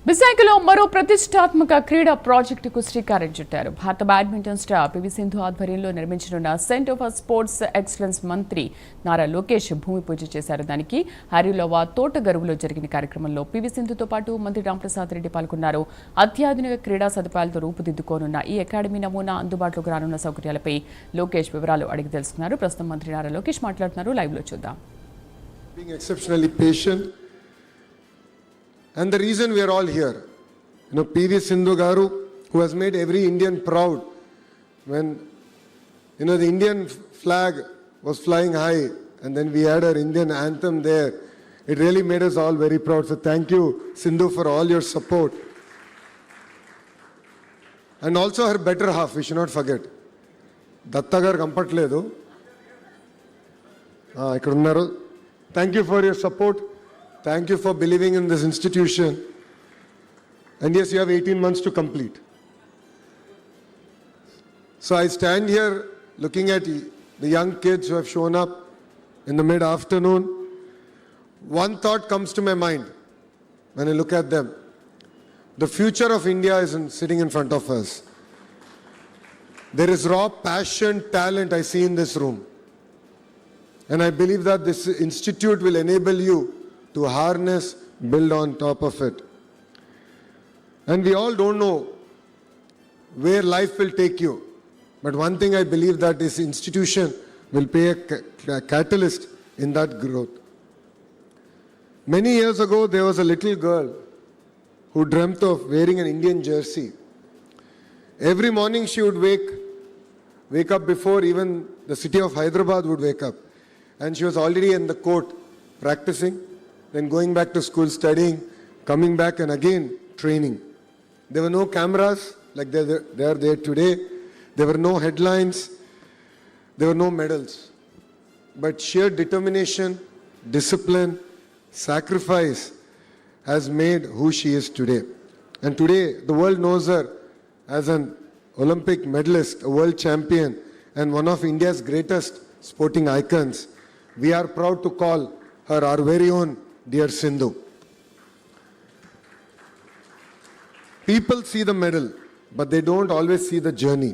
విశాఖలో మరో ప్రతిష్టాత్మక క్రీడా ప్రాజెక్టుకు శ్రీకారం చుట్టారు. భారత బ్యాడ్మింటన్ స్టార్ పివి సింధు ఆధ్వర్యంలో నిర్మించనున్న సెంటర్ ఫర్ స్పోర్ట్స్ ఎక్సలెన్స్ మంత్రి నారా లోకేష్ భూమి పూజ చేశారు. దానికి హరిలోవా తోటగరువులో జరిగిన కార్యక్రమంలో పివి సింధుతో పాటు మంత్రి రాంప్రసాద్ రెడ్డి పాల్గొన్నారు. అత్యాధునిక క్రీడా సదుపాయాలతో రూపుదిద్దుకోనున్న ఈ అకాడమీ నమూనా అందుబాటులోకి రానున్న సౌకర్యాలపై లోకేష్ వివరాలు అడిగి తెలుసుకున్నారు. ప్రస్తుతం మంత్రి నారా లోకేష్ మాట్లాడుతున్నారు. లైవ్ లో చూద్దాం. And the reason we are all here, PV Sindhu Garu, who has made every Indian proud when, the Indian flag was flying high and then we had our Indian anthem there. It really made us all very proud. So thank you, Sindhu, for all your support. And also her better half, we should not forget. Dattagar Kampatledu. Ikkadunnaru. Thank you for your support. Thank you for believing in this institution. And yes, you have 18 months to complete. So I stand here looking at the young kids who have shown up in the mid-afternoon. One thought comes to my mind when I look at them. The future of India is sitting in front of us. There is raw passion, talent I see in this room. And I believe that this institute will enable you to harness, build on top of it. And we all don't know where life will take you. But one thing I believe that this institution will be a catalyst in that growth. Many years ago, there was a little girl who dreamt of wearing an Indian jersey. Every morning she would wake up before even the city of Hyderabad would wake up. And she was already in the court practicing, then going back to school studying, coming back and again training. There were no cameras like they are there today. There were no headlines. There were no medals. But sheer determination, discipline, sacrifice has made who she is today. And today the world knows her as an Olympic medalist, a world champion, and one of India's greatest sporting icons. We are proud to call her our very own dear Sindhu. People see the medal, but they don't always see the journey.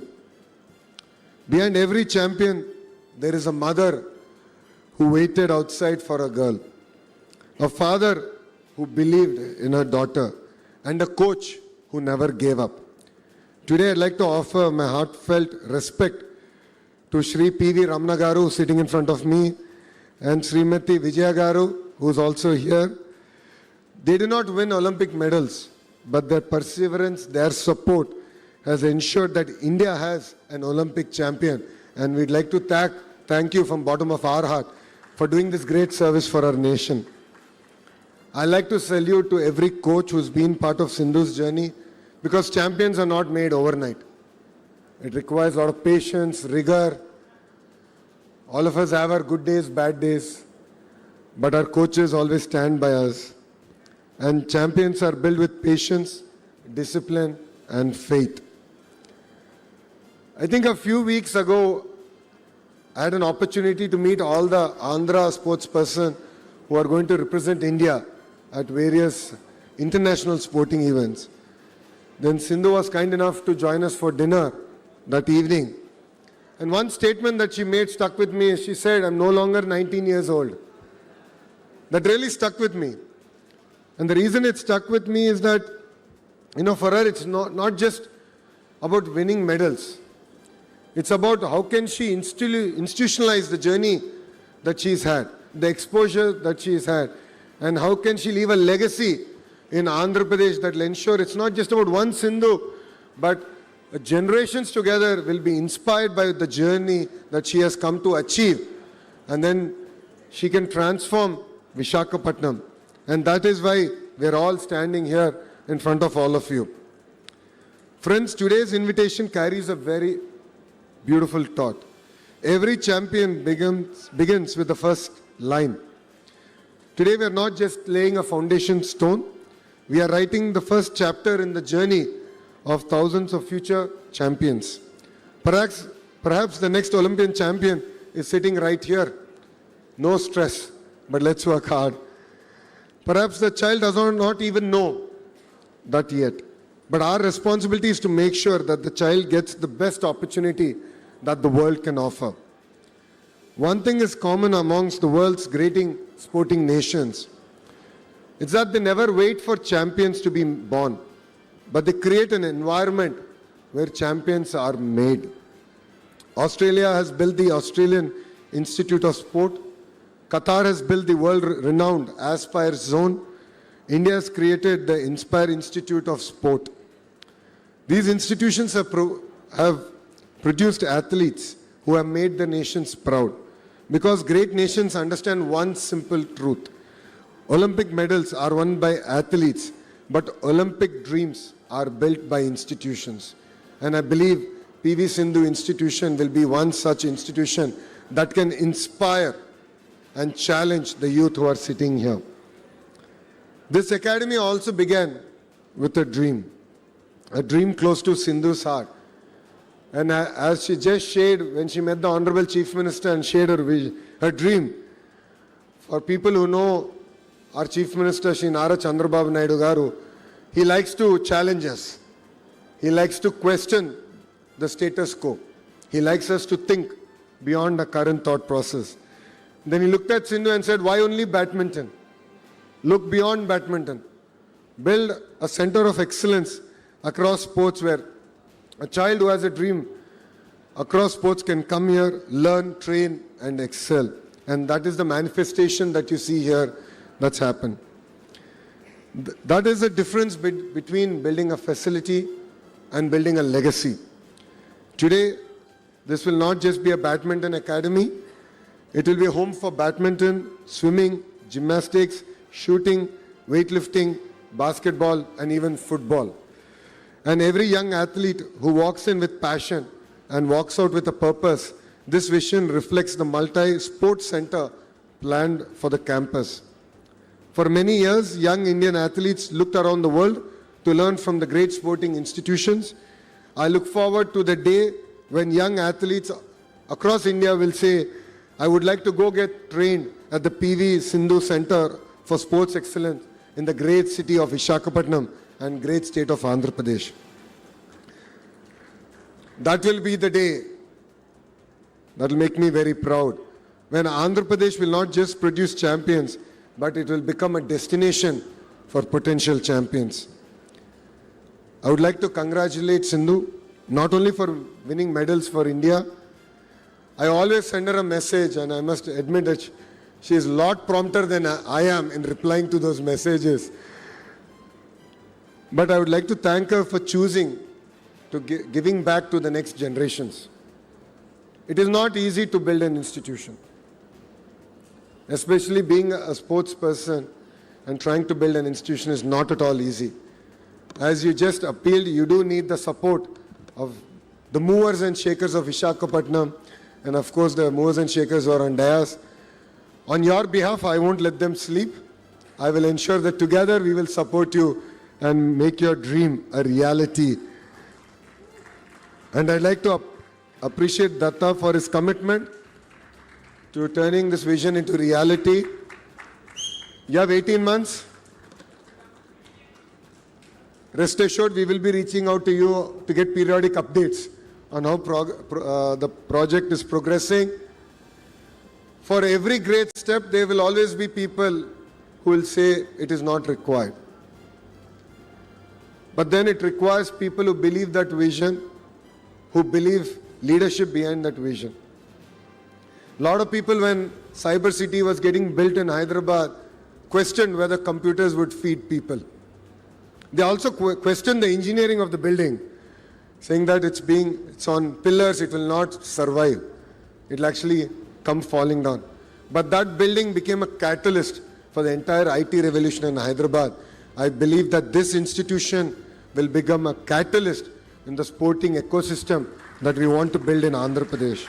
Behind every champion, there is a mother who waited outside for a girl, a father who believed in her daughter, and a coach who never gave up. Today, I'd like to offer my heartfelt respect to Shri P.V. Ramana Garu, sitting in front of me, and Srimati Vijaya Garu, who is also here. They did not win Olympic medals, but their perseverance, their support has ensured that India has an Olympic champion. And we'd like to thank you from bottom of our heart for doing this great service for our nation. I'd like to salute to every coach who's been part of Sindhu's journey, because champions are not made overnight. It requires a lot of patience, rigor. All of us have our good days, bad days, but our coaches always stand by us. And champions are built with patience, discipline, and faith. I think a few weeks ago, I had an opportunity to meet all the Andhra sportspersons who are going to represent India at various international sporting events. Then Sindhu was kind enough to join us for dinner that evening. And one statement that she made stuck with me. She said, "I'm no longer 19 years old." That really stuck with me. And the reason it stuck with me is that, for her, it's not just about winning medals. It's about how can she institutionalize the journey that she's had, the exposure that she's had, and how can she leave a legacy in Andhra Pradesh that will ensure it's not just about one Sindhu, but generations together will be inspired by the journey that she has come to achieve. And then she can transform Visakhapatnam. And that is why we're all standing here in front of all of you. Friends, today's invitation carries a very beautiful thought. Every champion begins with the first line. Today we are not just laying a foundation stone. We are writing the first chapter in the journey of thousands of future champions. Perhaps the next Olympian champion is sitting right here. No stress, but let's work hard. Perhaps the child does not even know that yet. But our responsibility is to make sure that the child gets the best opportunity that the world can offer. One thing is common amongst the world's great sporting nations. It's that they never wait for champions to be born, but they create an environment where champions are made. Australia has built the Australian Institute of Sport. Qatar has built the world-renowned Aspire Zone. India has created the Inspire Institute of Sport. These institutions have produced athletes who have made the nations proud. Because great nations understand one simple truth. Olympic medals are won by athletes, but Olympic dreams are built by institutions. And I believe PV Sindhu Institution will be one such institution that can inspire and challenge the youth who are sitting here. This academy also began with a dream close to Sindhu's heart. And as she just shared when she met the Honorable Chief Minister and shared her dream, for people who know our Chief Minister, Shri Nara Chandrababu Naidu Garu, he likes to challenge us. He likes to question the status quo. He likes us to think beyond the current thought process. Then he looked at Sindhu and said, why only badminton? Look beyond badminton. Build a center of excellence across sports where a child who has a dream across sports can come here, learn, train, and excel. And that is the manifestation that you see here that's happened. That is the difference between building a facility and building a legacy. Today, this will not just be a badminton academy. It will be a home for badminton, swimming, gymnastics, shooting, weightlifting, basketball, and even football. And every young athlete who walks in with passion and walks out with a purpose, this vision reflects the multi-sports center planned for the campus. For many years, young Indian athletes looked around the world to learn from the great sporting institutions. I look forward to the day when young athletes across India will say, I would like to go get trained at the PV Sindhu Center for Sports Excellence in the great city of Visakhapatnam and great state of Andhra Pradesh. That will be the day that will make me very proud, when Andhra Pradesh will not just produce champions, but it will become a destination for potential champions. I would like to congratulate Sindhu, not only for winning medals for India. I always send her a message, and I must admit that she is a lot prompter than I am in replying to those messages. But I would like to thank her for choosing to giving back to the next generations. It is not easy to build an institution, especially being a sports person and trying to build an institution is not at all easy. As you just appealed, you do need the support of the movers and shakers of Visakhapatnam, and of course the movers and shakers who are on dais. On your behalf, I won't let them sleep. I will ensure that together we will support you and make your dream a reality. And I'd like to appreciate Datta for his commitment to turning this vision into reality. You have 18 months. Rest assured, we will be reaching out to you to get periodic updates on how the project is progressing. For every great step, there will always be people who will say it is not required. But then it requires people who believe that vision, who believe leadership behind that vision. A lot of people, when Cyber City was getting built in Hyderabad, questioned whether computers would feed people. They also questioned the engineering of the building, saying that it's on pillars, it will not survive. It will actually come falling down. But that building became a catalyst for the entire IT revolution in Hyderabad. I believe that this institution will become a catalyst in the sporting ecosystem that we want to build in Andhra Pradesh.